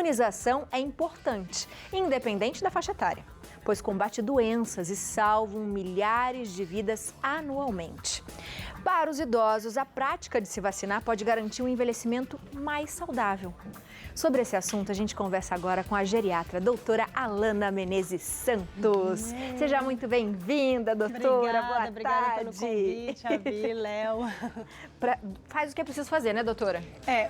imunização é importante, independente da faixa etária, pois combate doenças e salva milhares de vidas anualmente. Para os idosos, a prática de se vacinar pode garantir um envelhecimento mais saudável. Sobre esse assunto, a gente conversa agora com a geriatra, doutora Alana Menezes Santos. Seja muito bem-vinda, doutora. Obrigada pelo convite, Abi, Léo. Faz o que é preciso fazer, né, doutora?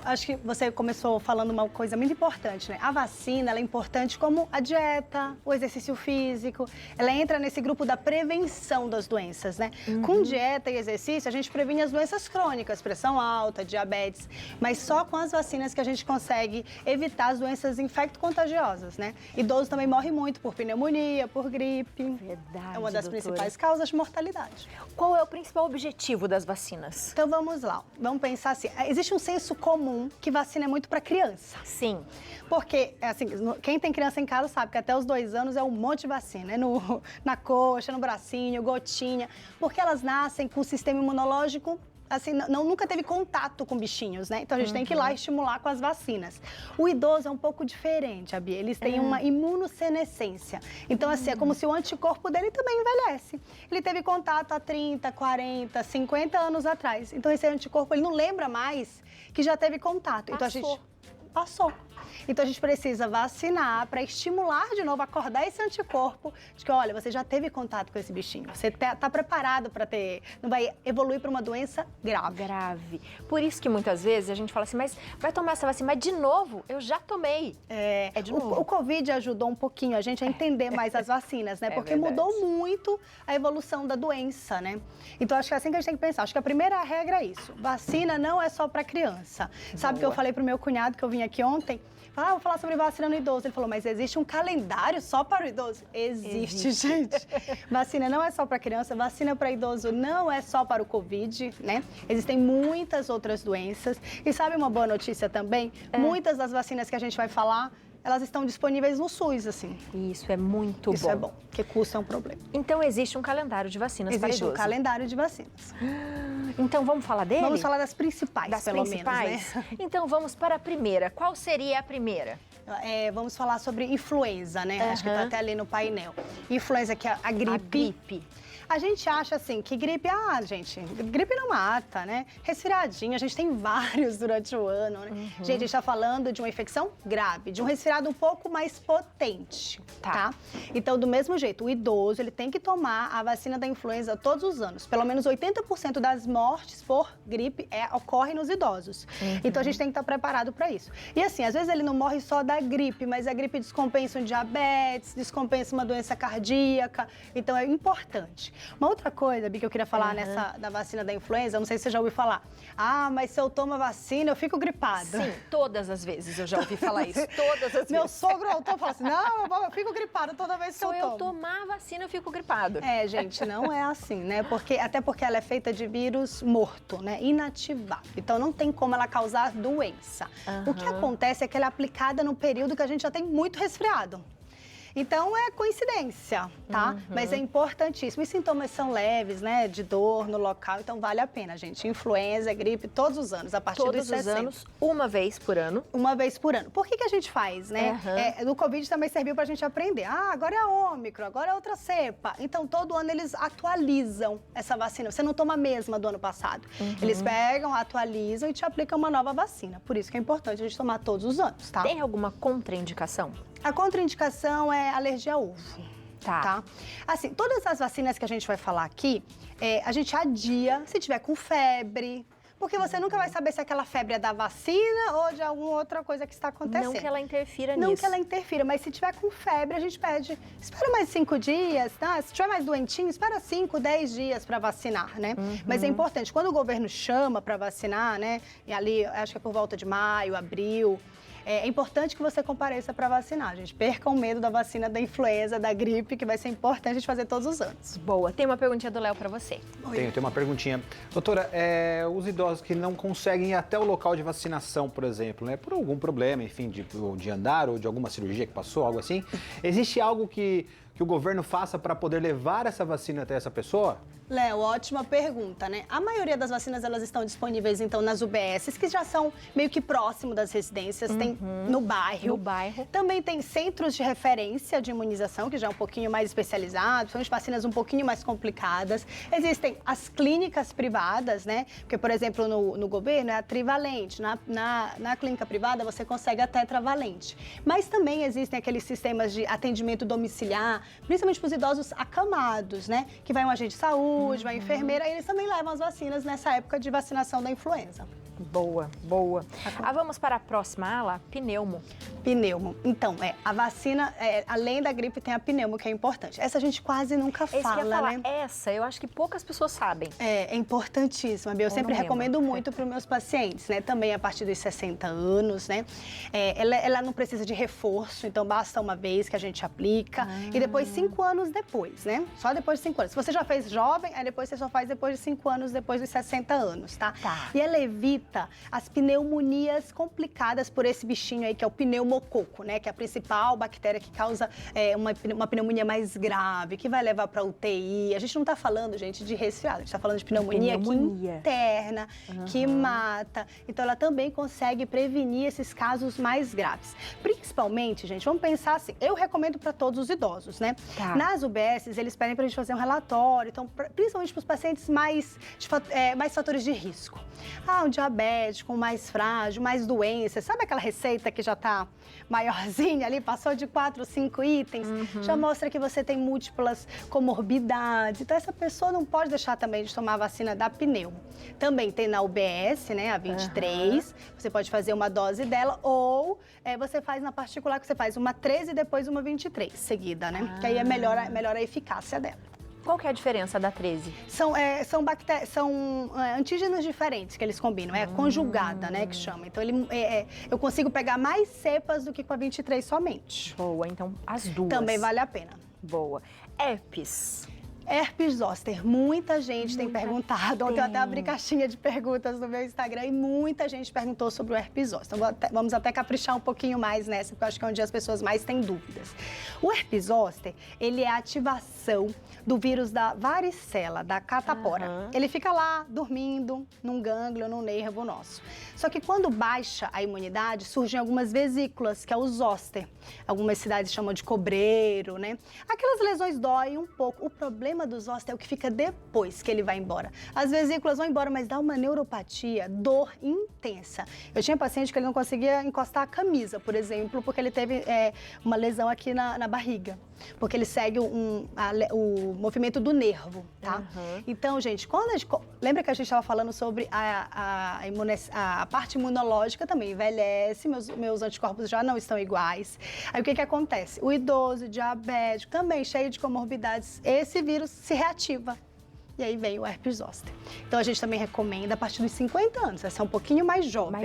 Acho que você começou falando uma coisa muito importante, né? A vacina, ela é importante como a dieta, o exercício físico. Ela entra nesse grupo da prevenção das doenças, né? Com dieta e exercício, a gente previne as doenças crônicas, pressão alta, diabetes, mas só com as vacinas que a gente consegue evitar as doenças infecto-contagiosas, né? Idoso também morre muito por pneumonia, por gripe. Verdade, é uma das doutora. principais causas de mortalidade. Qual é o principal objetivo das vacinas? Então vamos lá, vamos pensar assim, existe um senso comum que vacina é muito para criança. Sim. Porque, assim, quem tem criança em casa sabe que até os 2 anos é um monte de vacina, é na coxa, no bracinho, gotinha, porque elas nascem com o sistema imunológico assim, nunca teve contato com bichinhos, né? Então a gente tem que ir lá estimular com as vacinas. O idoso é um pouco diferente, Abi. Eles têm uma imunossenescência. Então, assim, é como se o anticorpo dele também envelhece. Ele teve contato há 30, 40, 50 anos atrás. Então, esse anticorpo, ele não lembra mais que já teve contato. Então, a gente passou. Então, a gente precisa vacinar para estimular de novo, acordar esse anticorpo de que, olha, você já teve contato com esse bichinho. Você está preparado para ter, não vai evoluir para uma doença grave. Por isso que muitas vezes a gente fala assim, mas vai tomar essa vacina, mas de novo, eu já tomei. É de novo. O Covid ajudou um pouquinho a gente a entender mais as vacinas, né? Porque verdade. Mudou muito a evolução da doença, né? Então, acho que é assim que a gente tem que pensar. Acho que a primeira regra é isso. Vacina não é só para criança. Sabe que eu falei pro meu cunhado que eu vim aqui ontem? Vou falar sobre vacina no idoso. Ele falou, mas existe um calendário só para o idoso? Existe. Gente. Vacina não é só para criança, vacina para idoso não é só para o Covid, né? Existem muitas outras doenças. E sabe uma boa notícia também? Muitas das vacinas que a gente vai falar, elas estão disponíveis no SUS, assim. Isso é muito bom. Isso é bom, porque custo é um problema. Então, existe um calendário de vacinas para idoso. Existe um calendário de vacinas. Então, vamos falar dele? Vamos falar das principais, pelo menos, né? Então, vamos para a primeira. Qual seria a primeira? Vamos falar sobre influenza, né? Acho que tá até ali no painel. Influenza, que é a gripe. A gripe. A gente acha assim que gripe, gente, gripe não mata, né? Resfriadinho, a gente tem vários durante o ano, né? Gente, a gente está falando de uma infecção grave, de um resfriado um pouco mais potente, tá? Então, do mesmo jeito, o idoso, ele tem que tomar a vacina da influenza todos os anos. Pelo menos 80% das mortes por gripe ocorrem nos idosos. Então, a gente tem que estar preparado para isso. E assim, às vezes ele não morre só da gripe, mas a gripe descompensa um diabetes, descompensa uma doença cardíaca, então é importante. Uma outra coisa, Bi, que eu queria falar da vacina da influenza, não sei se você já ouviu falar. Mas se eu tomo a vacina, eu fico gripada. Sim, todas as vezes eu já ouvi falar isso, todas as vezes. Meu sogro autor fala assim, não, eu fico gripada toda vez que eu tomo. Se eu tomar a vacina, eu fico gripada. Gente, não é assim, né? Até porque ela é feita de vírus morto, né? Inativado. Então, não tem como ela causar doença. O que acontece é que ela é aplicada no período que a gente já tem muito resfriado. Então, é coincidência, tá? Mas é importantíssimo. Os sintomas são leves, né? De dor no local, então vale a pena, gente. Influenza, gripe, todos os anos, a partir dos 60. Todos os anos, uma vez por ano. Uma vez por ano. Por que a gente faz, né? No Covid também serviu pra gente aprender. Agora é a Ômicron, agora é outra cepa. Então, todo ano eles atualizam essa vacina. Você não toma a mesma do ano passado. Eles pegam, atualizam e te aplicam uma nova vacina. Por isso que é importante a gente tomar todos os anos, tá? Tem alguma contraindicação? A contraindicação é alergia a ovo. Tá? Assim, todas as vacinas que a gente vai falar aqui, a gente adia se tiver com febre, porque você nunca vai saber se aquela febre é da vacina ou de alguma outra coisa que está acontecendo. Não que ela interfira nisso. Não que ela interfira, mas se tiver com febre, a gente pede, espera mais 5 dias, tá? Se tiver mais doentinho, espera 5, 10 dias para vacinar, né? Mas é importante, quando o governo chama para vacinar, né? E ali, acho que é por volta de maio, abril, é importante que você compareça para vacinar, gente. Perca o medo da vacina da influenza, da gripe, que vai ser importante a gente fazer todos os anos. Boa. Tem uma perguntinha do Léo para você. Tem uma perguntinha. Doutora, os idosos que não conseguem ir até o local de vacinação, por exemplo, né? Por algum problema, enfim, de andar ou de alguma cirurgia que passou, algo assim, existe algo que que o governo faça para poder levar essa vacina até essa pessoa? Léo, ótima pergunta, né? A maioria das vacinas, elas estão disponíveis, então, nas UBSs, que já são meio que próximo das residências, tem no bairro. No bairro. Também tem centros de referência de imunização, que já é um pouquinho mais especializados, são vacinas um pouquinho mais complicadas. Existem as clínicas privadas, né? Porque, por exemplo, no governo é a trivalente, na clínica privada você consegue a tetravalente. Mas também existem aqueles sistemas de atendimento domiciliar, principalmente para os idosos acamados, né? Que vai um agente de saúde, uma enfermeira, e eles também levam as vacinas nessa época de vacinação da influenza. Boa, boa. Vamos para a próxima ala, pneumo. Pneumo. Então, a vacina, além da gripe, tem a pneumo, que é importante. Essa a gente quase nunca Esse que eu ia fala, falar, né? essa eu acho que poucas pessoas sabem. É importantíssima, Bia. Eu sempre não recomendo lembro. muito para os meus pacientes, né? Também a partir dos 60 anos, né? Ela não precisa de reforço, então basta uma vez que a gente aplica. E depois 5 anos depois, né? Só depois de 5 anos. Se você já fez jovem, aí depois você só faz depois de 5 anos, depois dos 60 anos, tá? E ela evita as pneumonias complicadas por esse bichinho aí, que é o pneumococo, né? Que é a principal bactéria que causa uma pneumonia mais grave, que vai levar para UTI. A gente não está falando, gente, de resfriado, a gente está falando de pneumonia interna, que mata. Então, ela também consegue prevenir esses casos mais graves. Principalmente, gente, vamos pensar assim, eu recomendo para todos os idosos, né? Nas UBSs, eles pedem para a gente fazer um relatório, então, principalmente para os pacientes mais fatores de risco. Um diabético, um mais frágil, mais doenças. Sabe aquela receita que já está maiorzinha ali, passou de 4 ou 5 itens? Já mostra que você tem múltiplas comorbidades. Então, essa pessoa não pode deixar também de tomar a vacina da pneumo. Também tem na UBS, né, a 23. Você pode fazer uma dose dela ou você faz na particular, que você faz uma 13 e depois uma 23 seguida, né? Que aí é melhor a eficácia dela. Qual que é a diferença da 13? São antígenos diferentes que eles combinam, é conjugada, né, que chama. Então, eu consigo pegar mais cepas do que com a 23 somente. Boa, então as duas. Também vale a pena. Boa. Herpes. Herpes zoster, muita gente tem perguntado. Ontem eu até abri caixinha de perguntas no meu Instagram e muita gente perguntou sobre o herpes zoster. Então, vamos até caprichar um pouquinho mais nessa, porque eu acho que é onde as pessoas mais têm dúvidas. O herpes zoster, ele é a ativação do vírus da varicela, da catapora. Ele fica lá, dormindo, num gânglio, num nervo nosso. Só que quando baixa a imunidade, surgem algumas vesículas, que é o zoster. Algumas cidades chamam de cobreiro, né? Aquelas lesões doem um pouco. O problema do zoster é o que fica depois que ele vai embora. As vesículas vão embora, mas dá uma neuropatia, dor intensa. Eu tinha paciente que ele não conseguia encostar a camisa, por exemplo, porque ele teve uma lesão aqui na barriga. Porque ele segue o movimento do nervo, tá? Então, gente, lembra que a gente estava falando sobre a parte imunológica também envelhece, meus anticorpos já não estão iguais. Aí o que acontece? O idoso, diabético, também cheio de comorbidades, esse vírus se reativa. E aí vem o herpes zoster. Então, a gente também recomenda a partir dos 50 anos, essa é um pouquinho mais jovem.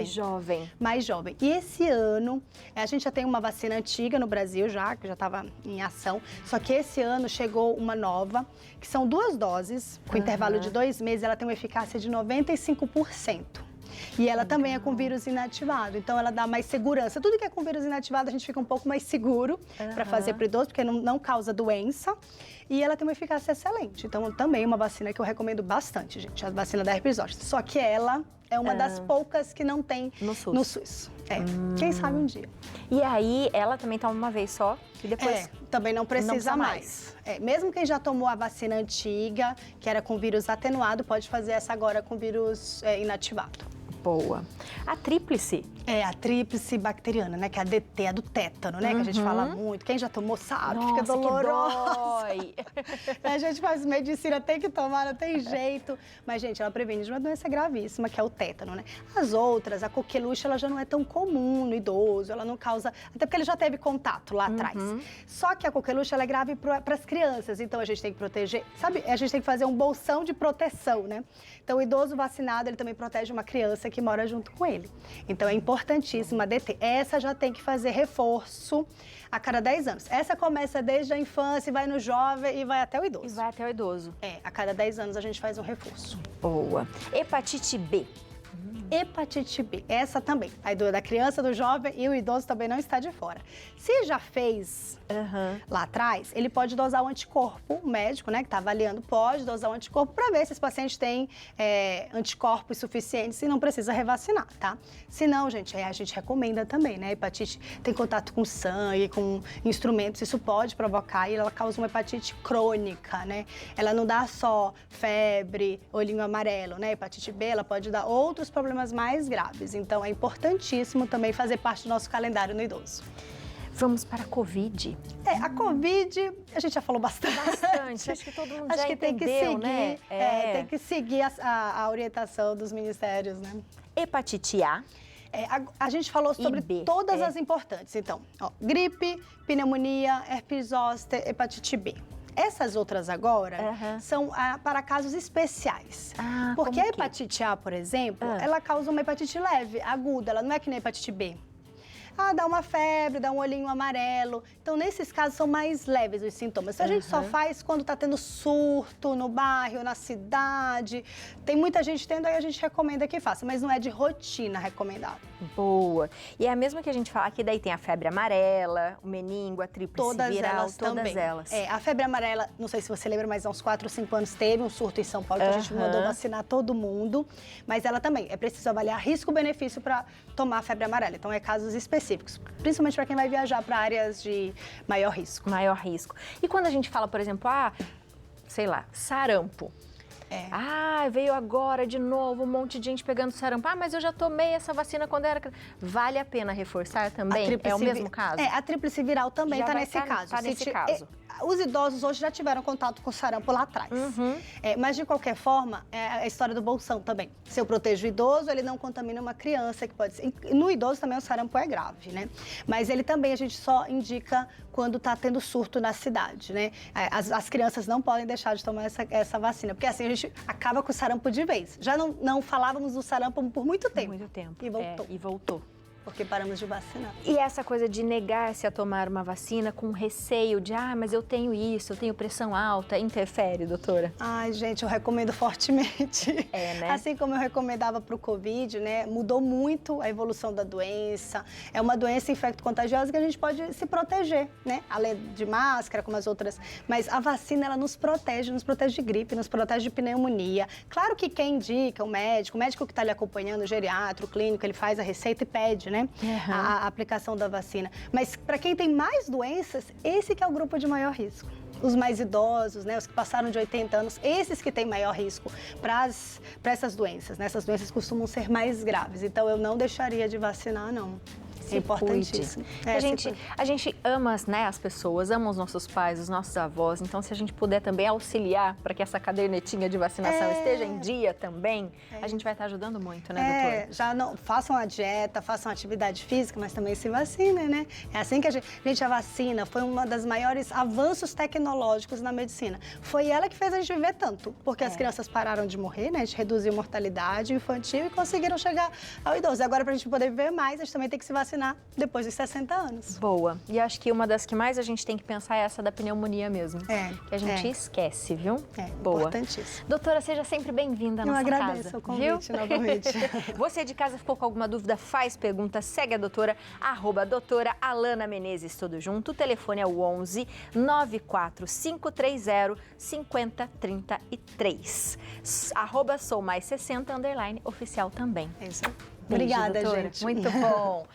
Mais jovem. E esse ano, a gente já tem uma vacina antiga no Brasil que já estava em ação, só que esse ano chegou uma nova, que são 2 doses, com intervalo de 2 meses, ela tem uma eficácia de 95%. E ela também é com vírus inativado, então ela dá mais segurança. Tudo que é com vírus inativado, a gente fica um pouco mais seguro para fazer para o idoso, porque não causa doença. E ela tem uma eficácia excelente. Então, também é uma vacina que eu recomendo bastante, gente, a vacina da herpes zoster. Só que ela é uma das poucas que não tem no SUS. Quem sabe um dia. E aí, ela também toma uma vez só e depois... também não precisa mais. Mesmo quem já tomou a vacina antiga, que era com vírus atenuado, pode fazer essa agora com vírus inativado. Boa. A tríplice. A tríplice bacteriana, né? Que é a DT, a do tétano, né? Que a gente fala muito. Quem já tomou sabe, Nossa, fica dolorosa. Que dói. A gente faz medicina, tem que tomar, não tem jeito. Mas, gente, ela previne de uma doença gravíssima, que é o tétano, né? As outras, a coqueluche, ela já não é tão comum no idoso, ela não causa... Até porque ele já teve contato lá atrás. Só que a coqueluche, ela é grave para as crianças, então a gente tem que proteger... Sabe, a gente tem que fazer um bolsão de proteção, né? Então, o idoso vacinado, ele também protege uma criança que mora junto com ele. Então, é importantíssima a DT. Essa já tem que fazer reforço a cada 10 anos. Essa começa desde a infância, vai no jovem e vai até o idoso. A cada 10 anos a cada 10 anos a gente faz um reforço. Boa. Hepatite B. Hepatite B, essa também. Aí da criança, do jovem e o idoso também não está de fora. Se já fez lá atrás, ele pode dosar o anticorpo, o médico, né, que está avaliando, pode dosar o anticorpo para ver se esse paciente tem anticorpos suficientes e não precisa revacinar, tá? Se não, gente, a gente recomenda também, né? Hepatite tem contato com sangue, com instrumentos, isso pode provocar e ela causa uma hepatite crônica, né? Ela não dá só febre, olhinho amarelo, né? Hepatite B, ela pode dar outros problemas mais graves. Então, é importantíssimo também fazer parte do nosso calendário no idoso. Vamos para a Covid. A Covid, a gente já falou bastante. Acho que todo mundo Acho já que entendeu, tem que seguir, né? tem que seguir a orientação dos ministérios, né? Hepatite A. A gente falou sobre B, todas as importantes. Então, gripe, pneumonia, herpes zoster, hepatite B. Essas outras agora são para casos especiais. Porque a hepatite A, por exemplo, ela causa uma hepatite leve, aguda, ela não é que nem a hepatite B. Dá uma febre, dá um olhinho amarelo. Então, nesses casos, são mais leves os sintomas. Então, a gente só faz quando está tendo surto no bairro, na cidade. Tem muita gente tendo, aí a gente recomenda que faça, mas não é de rotina recomendado. Boa. E é a mesma que a gente fala aqui, daí tem a febre amarela, o meningo, a tríplice viral, todas elas. A febre amarela, não sei se você lembra, mas há uns 4 ou 5 anos teve um surto em São Paulo, que a gente mandou vacinar todo mundo. Mas ela também, é preciso avaliar risco-benefício para tomar a febre amarela. Então, é casos específicos, principalmente para quem vai viajar para áreas de maior risco. Maior risco. E quando a gente fala, por exemplo, sei lá, sarampo. Veio agora de novo um monte de gente pegando sarampo. Mas eu já tomei essa vacina quando era criança. Vale a pena reforçar também? É o mesmo caso? A tríplice viral também está nesse caso. Tá nesse caso. Os idosos hoje já tiveram contato com sarampo lá atrás. Mas, de qualquer forma, é a história do bolsão também. Se eu protejo o idoso, ele não contamina uma criança, que pode ser... No idoso também o sarampo é grave, né? Mas ele também, a gente só indica quando está tendo surto na cidade, né? As crianças não podem deixar de tomar essa vacina, porque assim a gente acaba com o sarampo de vez. Já não falávamos do sarampo por muito tempo. Muito tempo. E voltou. Porque paramos de vacinar. E essa coisa de negar-se a tomar uma vacina com receio de, mas eu tenho isso, eu tenho pressão alta, interfere, doutora? Ai, gente, eu recomendo fortemente. Né? Assim como eu recomendava para o Covid, né? Mudou muito a evolução da doença. É uma doença infecto-contagiosa que a gente pode se proteger, né? Além de máscara, como as outras. Mas a vacina, ela nos protege de gripe, nos protege de pneumonia. Claro que quem indica, o médico que está ali acompanhando, o geriatra, o clínico, ele faz a receita e pede, né? A aplicação da vacina. Mas para quem tem mais doenças, esse que é o grupo de maior risco. Os mais idosos, né? Os que passaram de 80 anos, esses que têm maior risco para essas doenças, né? Essas doenças costumam ser mais graves. Então, eu não deixaria de vacinar, não. É importantíssimo. A gente ama, né, as pessoas, ama os nossos pais, os nossos avós. Então, se a gente puder também auxiliar para que essa cadernetinha de vacinação esteja em dia também, a gente vai estar ajudando muito, né, doutora? Já não façam a dieta, façam atividade física, mas também se vacinem, né? É assim que a vacina foi uma das maiores avanços tecnológicos na medicina. Foi ela que fez a gente viver tanto, porque as crianças pararam de morrer, né? A gente reduziu a mortalidade infantil e conseguiram chegar ao idoso. Agora, para a gente poder viver mais, a gente também tem que se vacinar depois dos 60 anos. Boa. E acho que uma das que mais a gente tem que pensar é essa da pneumonia mesmo. Que a gente esquece, viu? Boa. Importantíssimo. Doutora, seja sempre bem-vinda à nossa casa. Eu agradeço o convite novamente. Você de casa ficou com alguma dúvida? Faz pergunta, segue a doutora, @doutora Alana Menezes, tudo junto. O telefone é o 11 94530 5033. @soumais60 _ oficial também. É isso. Obrigada, Beijo, doutora. gente. Muito bom.